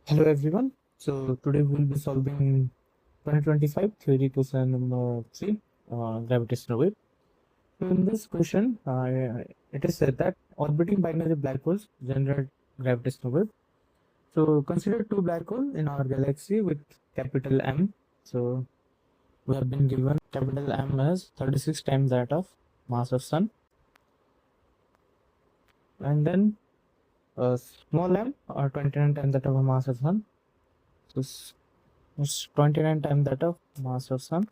Hello everyone. So today we'll be solving 2025 theory question number 3, gravitational wave. So in this question, it is said that orbiting binary black holes generate gravitational wave. So consider two black holes in our galaxy with capital M. So we have been given capital M as 36 times that of mass of Sun, and then small m or 29 times that of a mass of Sun. So it's 29 times that of mass of Sun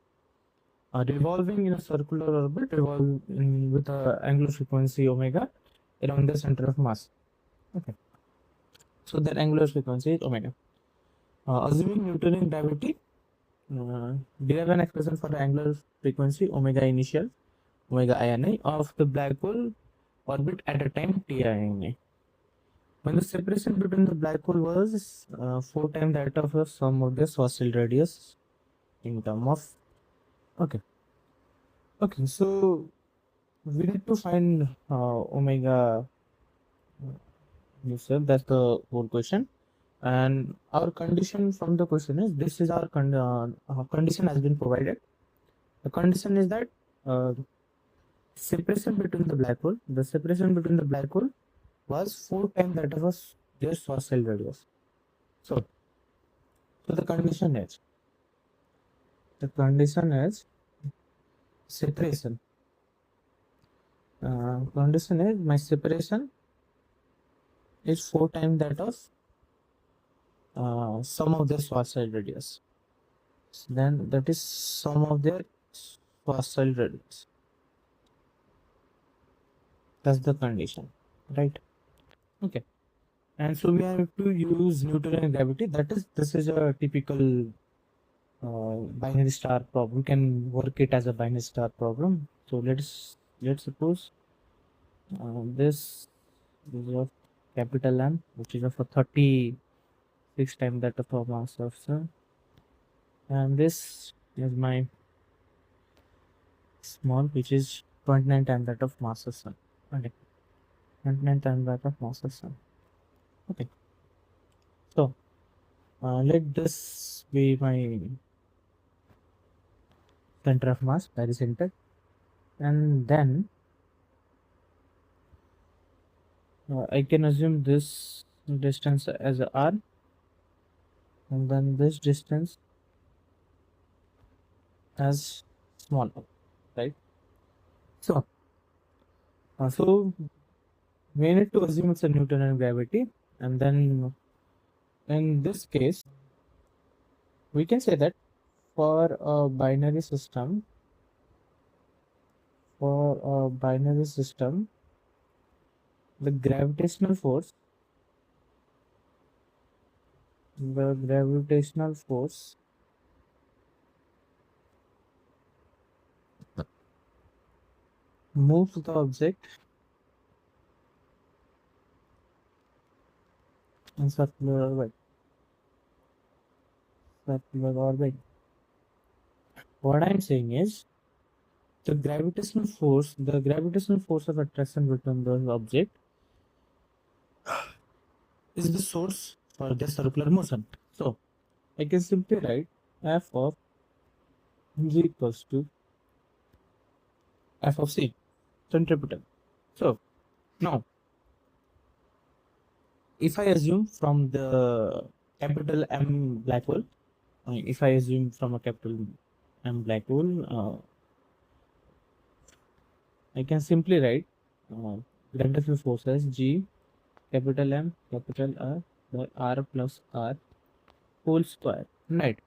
revolving in a circular orbit revolving with a angular frequency omega around the center of mass. Okay, so that angular frequency is omega. Assuming Newtonian gravity, derive an expression for the angular frequency omega initial, omega ini of the black hole orbit at a time t ini. When the separation between the black hole was 4 times that of the sum of the fossil radius in term of okay, so we need to find omega yourself. That's the whole question. And our condition from the question is this is our condition has been provided. The condition is that separation between the black hole, the separation between the black hole was 4 times that of their fossil radius. So the condition is separation. Condition is my separation is 4 times that of sum of their fossil radius. Then that is sum of their fossil radius. That's the condition, right? Okay, and so we have to use Newtonian gravity. This is a typical binary star problem. We can work it as a binary star problem. So let's suppose this is of capital M, which is of a 36 times that of a mass of Sun, and this is my small, which is 29 times that of mass of Sun. Okay, 29 times that of mass of Sun. Okay, so let this be my center of mass, barycenter, and then I can assume this distance as a r, and then this distance as small r, right? So we need to assume it's a Newtonian gravity, and then in this case we can say that for a binary system, the gravitational force moves the object in circular orbit. What I'm saying is the gravitational force of attraction between those objects is the source for the circular motion. So I can simply write f of g equals to f of c, centripetal. So now if I assume from the capital M black hole, if I assume from a capital M black hole, I can simply write gravitational force as G capital M capital R by R plus R whole square, right?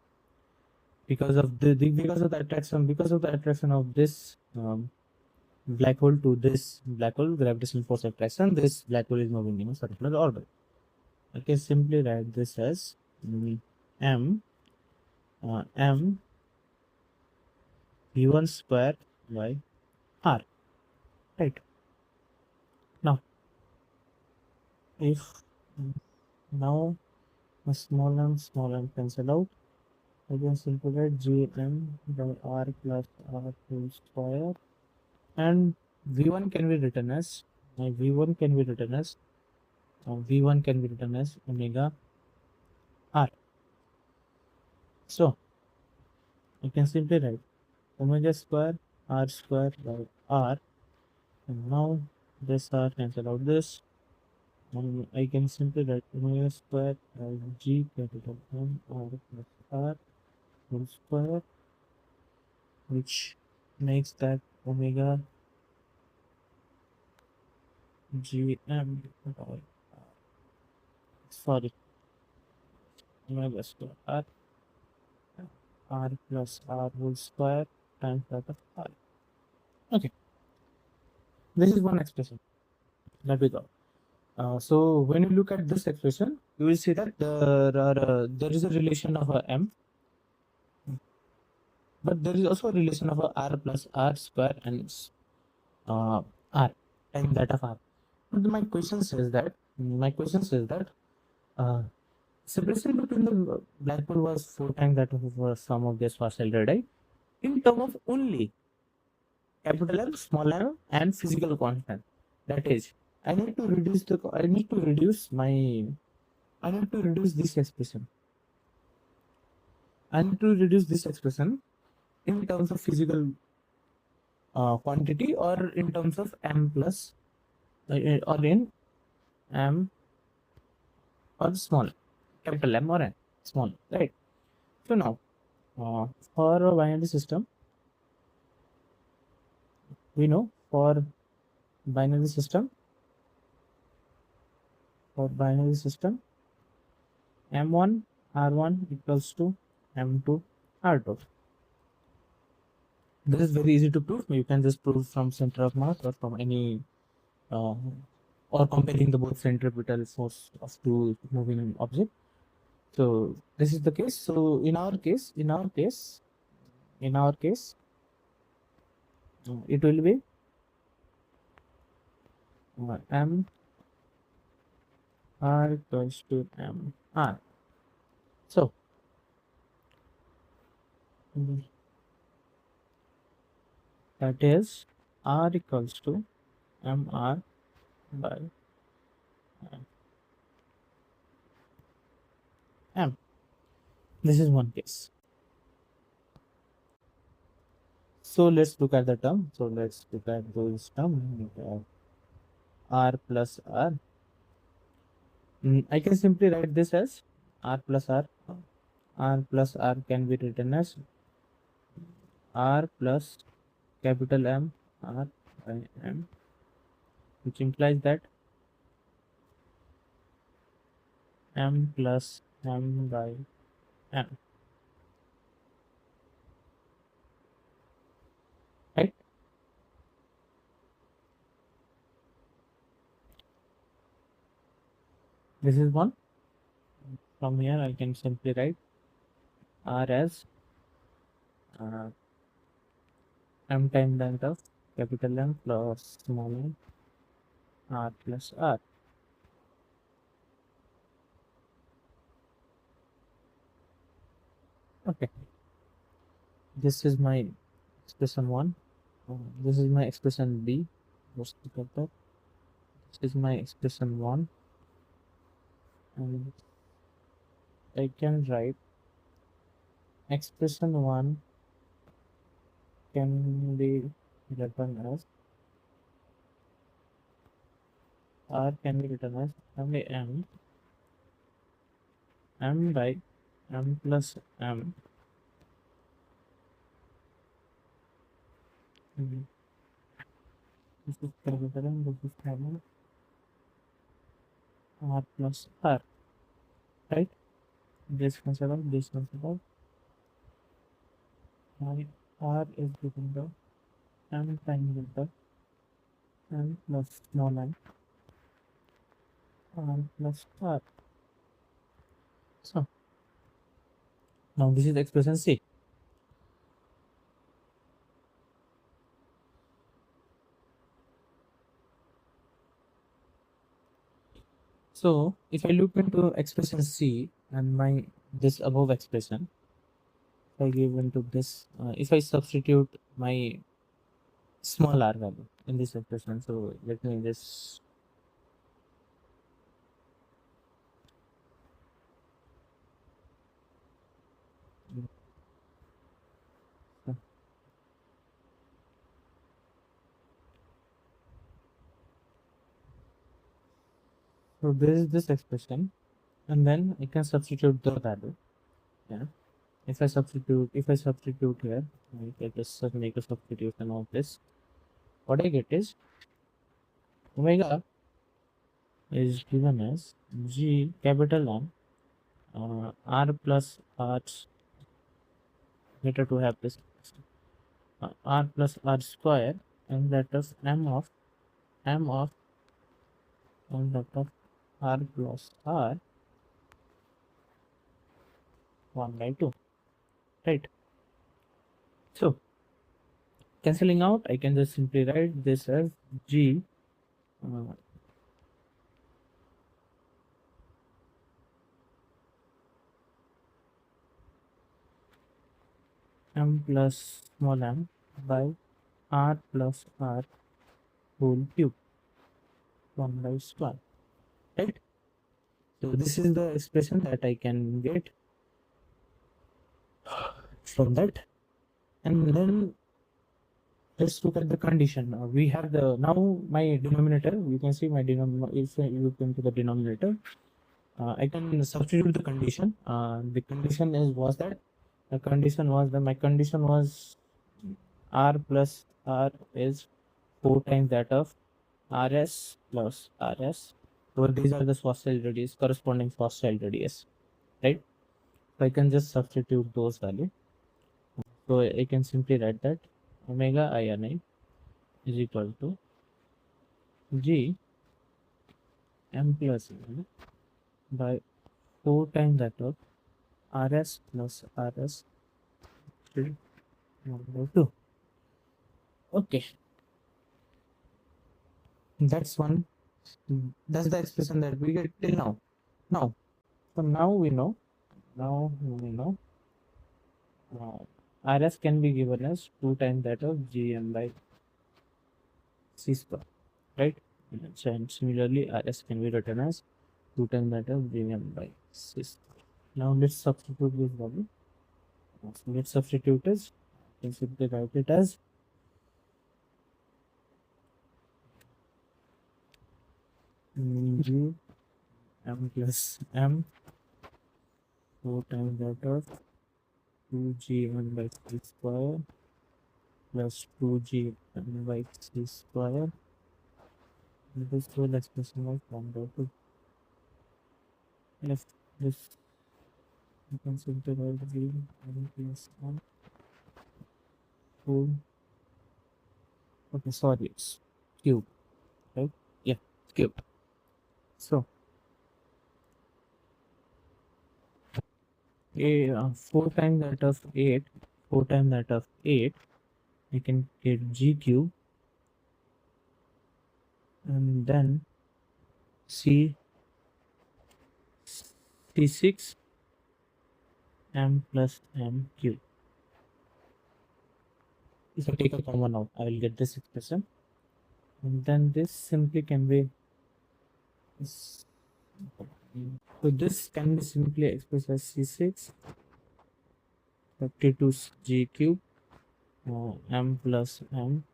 Because of the attraction of this black hole to this black hole, gravitational force attraction, this black hole is moving in a circular orbit. I can simply write this as m v1 square by r, right? Now if now a small m cancel out, I can simply write gm by r plus r whole square, and v1 can be written as omega r. So you can simply write omega square r square by r, and now this r cancel out this, and I can simply write omega square by g capital M r plus r whole square, which makes that omega gm by sorry omega square r plus r whole square times that of r. Okay, this is one expression that we got. So when you look at this expression, you will see that there is a relation of a m, but there is also a relation of a r plus r square and r and that of r. But my question says that uh, separation between the black hole was 4 times that of sum of this fossil radii in term of only capital M, small m, and physical constant. That is, I need to reduce the I need to reduce my I need to reduce this expression. I need to reduce this expression in terms of physical quantity, or in terms of m plus or in m or small, capital M or n, small, right? So now, for a binary system, we know binary system, for binary system, m1 r1 equals to m2 r2. This is very easy to prove. You can just prove from center of mass or from any uh, or comparing the both centripetal force of two moving object. So this is the case. So in our case, it will be m r equals to m r. So that is r equals to m r by m. This is one case. So let's look at the term. So let's look at those term. R plus r. I can simply write this as r plus r. R plus r can be written as r plus capital M r by m, which implies that m plus m by m, right? This is one. From here I can simply write r as m times length of capital M plus small m r plus r. Okay, this is my expression 1. This is my expression B. Let's look at that. This is my expression 1, and I can write expression 1 can be written as r can be written as only m by m plus m. This is capital M, this is capital r plus r, right? This cancel out, this cancel out. My r is given to m times vector m plus small m r plus r. So now this is expression C. So if I look into expression C and my this above expression, if I give into this, if I substitute my small r value in this expression, so let me just So this is this expression, and then I can substitute the value. Yeah. If I substitute here, I just make a substitution of this. What I get is omega is given as G capital M R plus R, better to have this R plus R square, and that is M of and that of R plus R 1 by 2, right? So cancelling out, I can just simply write this as G M plus small m by R plus R whole cube 1 by square, right? So this is the expression that I can get from that. And then let's look at the condition. We have the now my denominator. You can see my denominator. If you come to the denominator, I can substitute the condition. The condition was that my condition was R plus R is 4 times that of RS plus RS. So these are the Schwarzschild radius, corresponding Schwarzschild radius, right? So I can just substitute those values. So I can simply write that omega INI is equal to G M plus N by 4 times that of RS plus RS 2. Okay, that's the expression that we get till now. So now we know RS can be given as 2 times that of GM by C square, right? And similarly, RS can be written as 2 times that of GM by C square. Now let's substitute this value. So let's substitute as, I can simply write it as G M plus M 4 times that of 2GM by C square plus 2GM by C square. This whole expression was 1 by 2. If this, you can simply write G M plus M 4. Okay, sorry, it's cube, right? Yeah, cube. So 4 times that of 8, 4 times that of 8, I can get G cube, and then C6 M plus M cube. If I take a common out, I will get this expression, and then this simply can be so this can be simply expressed as C6 32 G cube M plus M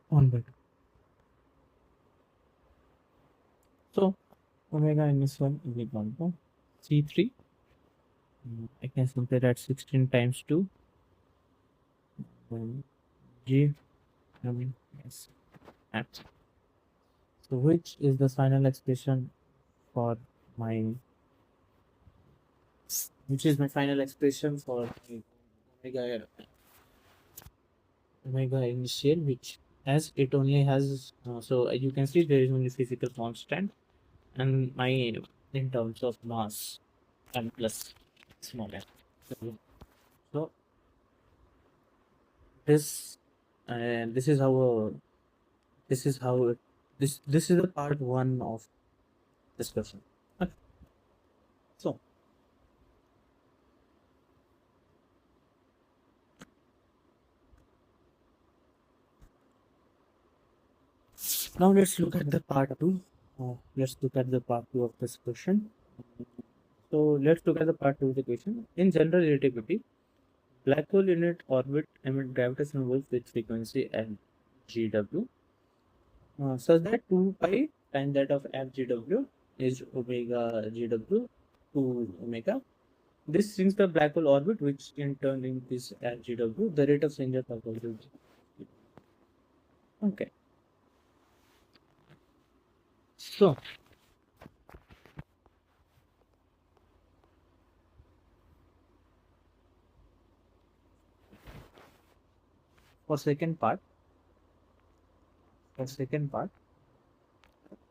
1 by 2. So omega in this one is equal to C3. I can simply write 16 times 2 G M S M. So which is the final expression for my omega initial, which as it only has so you can see there is only physical constant and my in terms of mass m plus small m. So this is how this is the part 1 of discussion. Okay. So now let's look at the part 2. Let's look at the part 2 of this question. So let's look at the part 2 of the question. In general relativity, black hole in its orbit emit gravitational waves with frequency and GW. such that 2 pi times that of FGW is omega GW to omega. This sinks the black hole orbit, which in turn increases FGW, the rate of change of black hole. Okay. So for second part,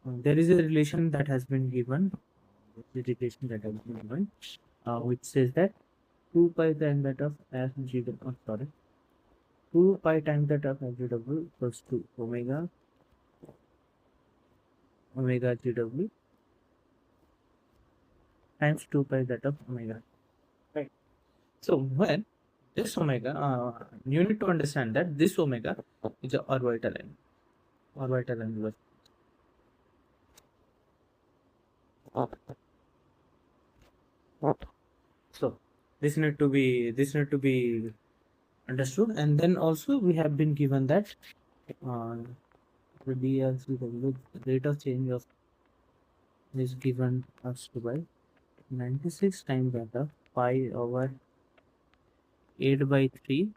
there is a relation that has been given. Which says that 2 pi times that of FGW. Oh, sorry, 2 pi times that of FGW equals to omega GW times 2 pi that of omega. Right. So when this omega, you need to understand that this omega is an orbital line. Orbital line. So this need to be understood, and then also we have been given that the DLC, the rate of change of is given us to by 96 times that of pi over 8 by 3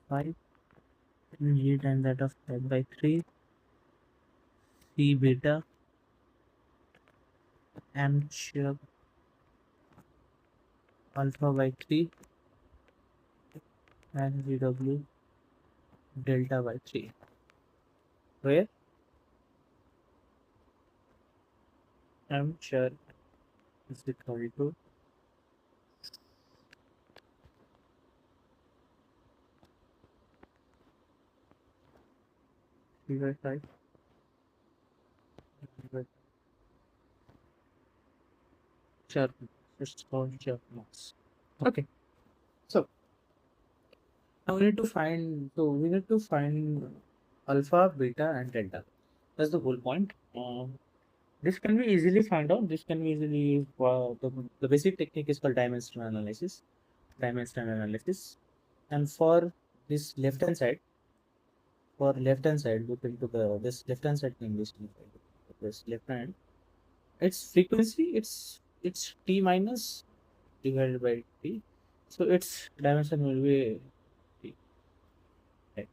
5 g times that of 5 by 3 c beta m sub alpha by 3 and gw delta by 3, where m sub is equal to 3 by 5 sharp, it's called sharp mass. Okay, so now we need to find alpha, beta, and delta. That's the whole point. This can be easily found out. This can be easily the basic technique is called dimensional analysis. And for this left hand side, look into this left hand side thing. This left hand, its frequency, it's t minus divided by t. So its dimension will be t. Right.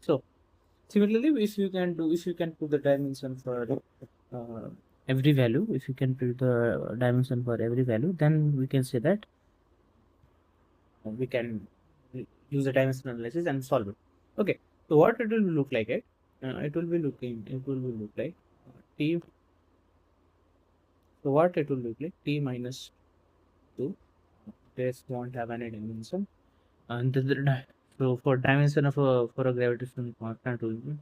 So similarly, if you can put the dimension for every value, if you can put the dimension for every value, then we can say that we can use the dimensional analysis and solve it. Okay, so what it will look like it will be look like t. So what it will look like t minus 2. This won't have any dimension, and so for dimension of for a gravitational constant will be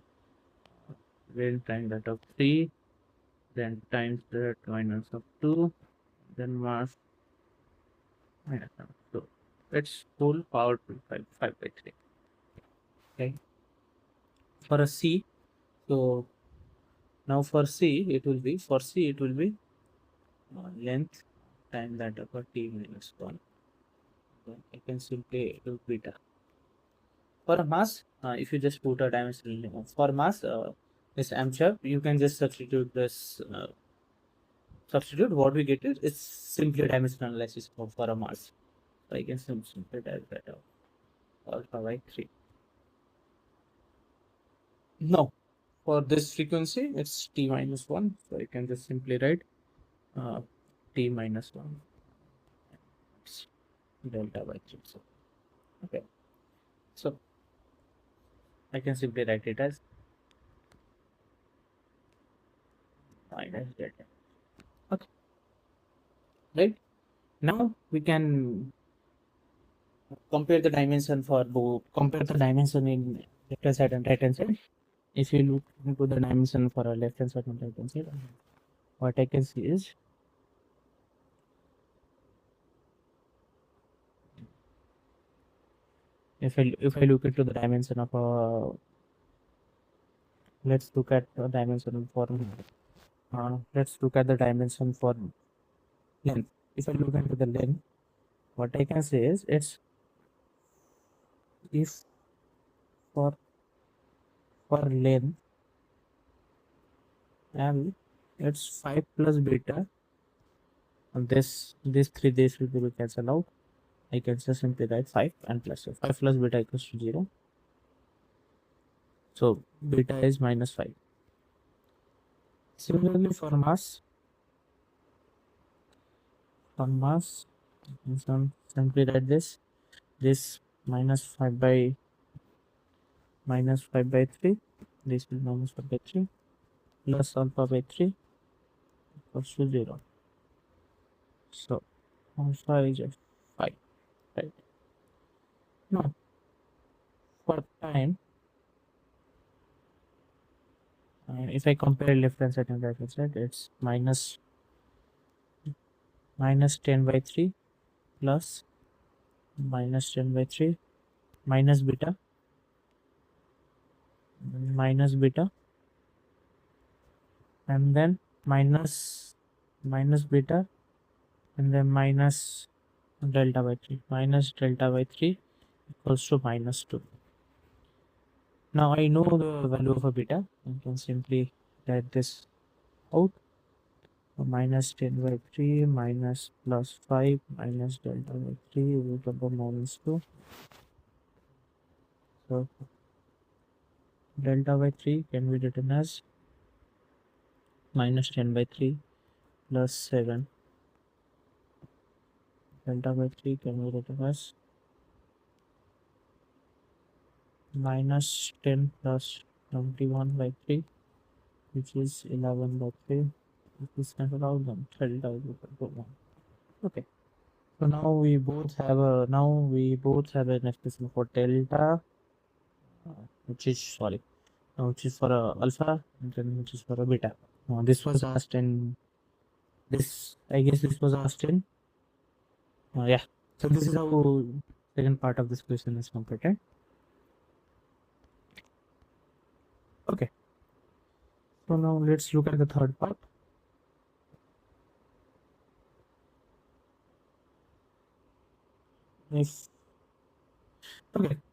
when times that of 3, then times the minus of 2, then mass minus 1. So it's whole power to 5 by 3. Okay. For a C, so now for C it will be length times that of a t minus 1. So I can simply do beta. For a mass, if you just put a dimension for mass, this m sharp, you can just substitute this. Substitute what we get is simply dimensional analysis for a mass. So I can simply type that out. Alpha by 3. No, for this frequency, it's t minus 1. So I can just simply write t minus 1. It's delta by 3. So, okay. So I can simply write it as minus delta. Okay. Right. Now we can compare the dimension for both. Compare the dimension in left hand side and right hand side. If you look into the dimension for a left hand side and right hand side, what I can see is if I look into the dimension of a, let's look at the dimension for let's look at the dimension for length. If I look into the length, what I can say is it's if for for length L, it's 5 plus beta, and this will be cancelled out. I can just simply write 5 and plus 5 plus beta equals to 0. So beta is minus 5. Similarly for mass, you can simply write this minus 5 by 3, this will minus 5 by 3 plus alpha by 3 equals to 0. So alpha is at 5, right? Now for time, if I compare left hand side and right hand side, it's minus 10 by 3 plus minus 10 by 3 minus beta and then minus beta and then minus delta by 3 equals to minus 2. Now I know the value of a beta. I can simply write this out. So minus 10 by 3 minus plus 5 minus delta by 3 root over minus 2. So delta by 3 can be written as minus 10 by 3 plus 7. Delta by 3 can be written as minus 10 plus 21 by 3, which is 11 by 3. If we cancel out, then delta is equal to 1. Okay. So now we both have an expression for delta, which is for alpha, and then which is for a beta. This was asked in this. I guess this was asked in. Yeah. So this is how second part of this question is completed. Okay. So now let's look at the third part. Okay,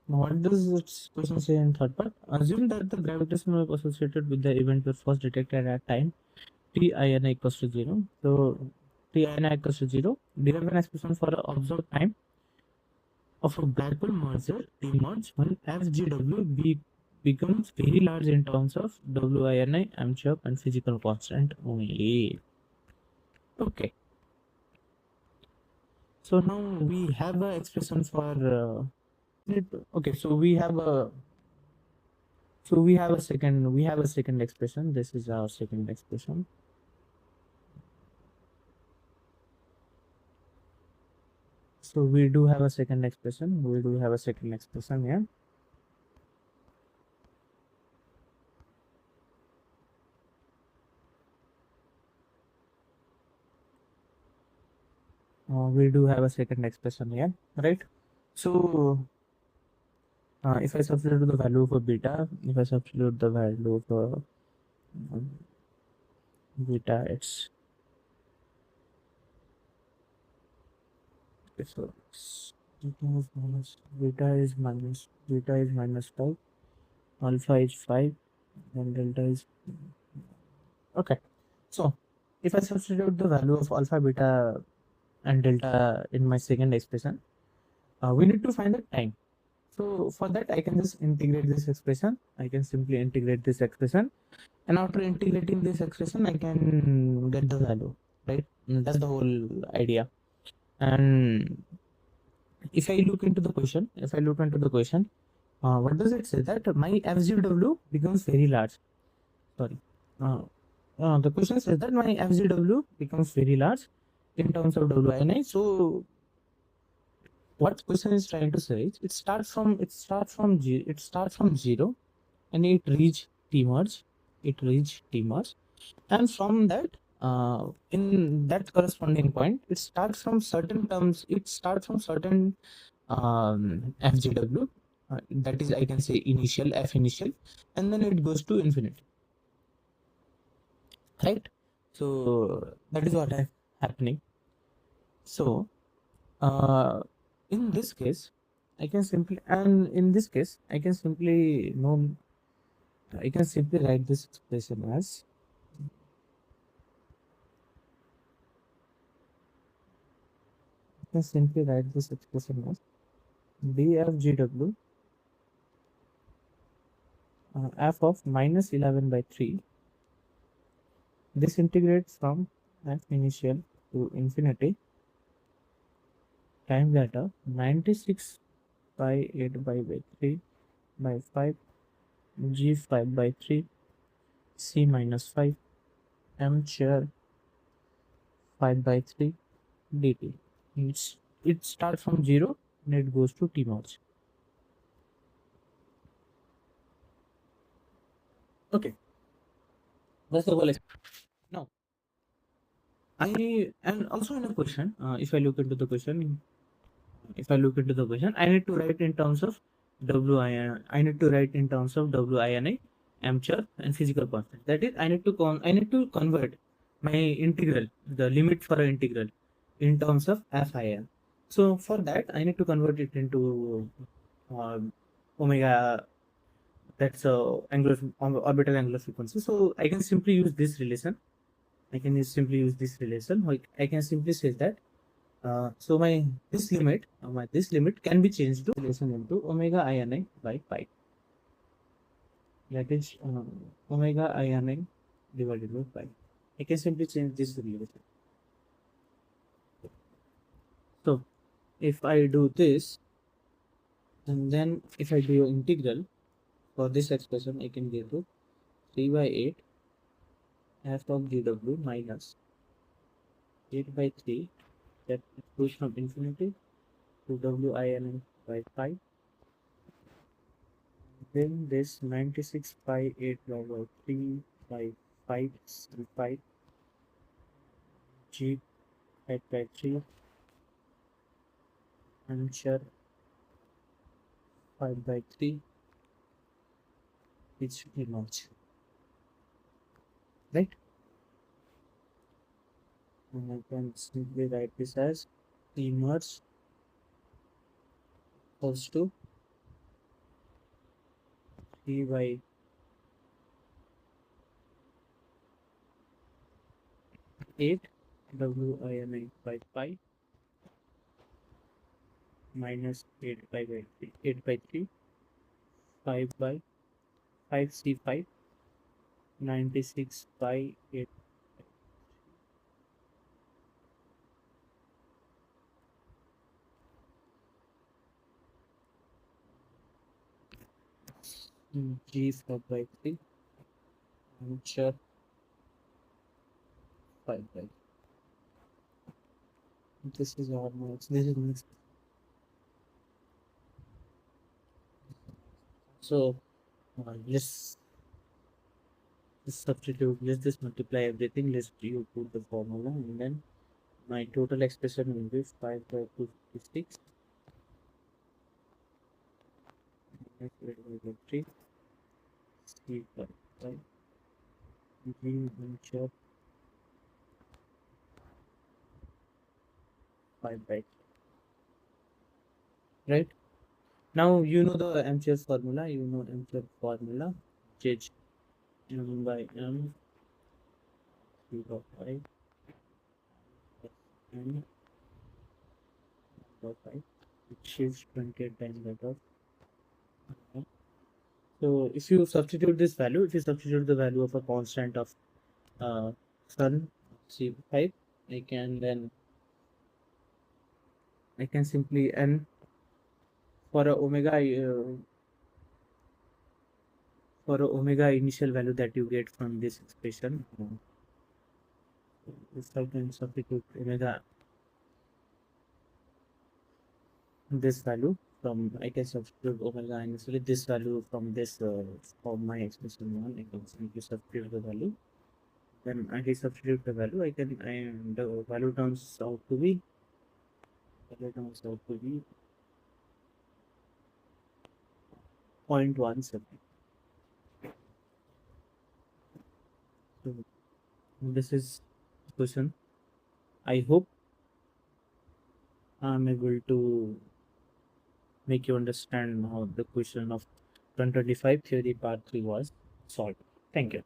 now what does this question say in third part? Assume that the gravitational wave associated with the event were first detected at time t I n equals to 0. So t I n equals to 0. Derive an expression for the observed time of a black hole merger emerge when FGW becomes very large in terms of WINI, Amchop, and physical constant only. Okay. So now we have an expression for okay. So we have a second expression. This is our second expression. So we do have a second expression. Here. We do have a second expression here, right? So if I substitute the value of a beta, it's okay, so beta is minus 5, alpha is 5, and delta is okay. So if I substitute the value of alpha, beta, and delta in my second expression, we need to find the time. So for that, I can just integrate this expression. I can simply integrate this expression, and after integrating this expression, I can get the value, right? That's the whole idea. And if I look into the question, what does it say? That my FGW becomes very large. Sorry. The question says that my FGW becomes very large in terms of WINI. So what question is trying to say is it starts from 0 and it reach T merge, and from that in that corresponding point it starts from certain FGW, that is, I can say, initial F initial, and then it goes to infinity, right? So that is what is happening. So in this case I can simply know I can simply write this expression as dfgw f of minus 11 by 3. This integrates from f initial to infinity time data 96 by 8 by 3 by 5 g5 by 3 c minus 5 m chair 5 by 3 dt. It starts from 0 and it goes to t mod. Okay, that's the whole. Now, and also in a question, if I look into the question, I need to write in terms of I need to write in terms of WINI, amateur, and physical constant. That is, I need to convert my integral, the limit for an integral, in terms of FIN. So for that, I need to convert it into omega. That's orbital angular frequency. So I can simply use this relation. Like I can simply say that so this limit can be changed to relation into omega ini by pi. That is omega ini divided by pi. I can simply change this relation. So if I do this, and then if I do integral for this expression, I can get to 3 by 8 f of gw minus 8 by 3, that goes from infinity to win by pi. Then this 96 by 8 over 3 by 5 and 5 g 5 by 3 and sure 5 by 3 which emerge, right? And I can simply write this as emerge equals to 3 by 8 win by pi minus 8 pi by 3, 8 by 3 5 by 5 c5 96 by 8 g4 by 3 and sure 5 by. This is almost this is next. So let's substitute, let's just multiply everything, let's you put the formula, and then my total expression will be 5 by 256 minus 8 by 3 c by 5 g venture 5 by 3. Right now you know the Ampere's formula, which is m by m 3 by 5 plus m by 5, which is 28 times that of. So if you substitute this value, if you substitute the value of a constant of sun c5, I can simply, and for a omega initial value that you get from this expression, if I can substitute omega this value from, I can substitute omega initially this value from this from my expression one, I can simply substitute the value. Then I substitute the value, the value turns out to be 0.17. So this is question. I hope I'm able to make you understand how the question of 125 theory part 3 was. solved. Thank you.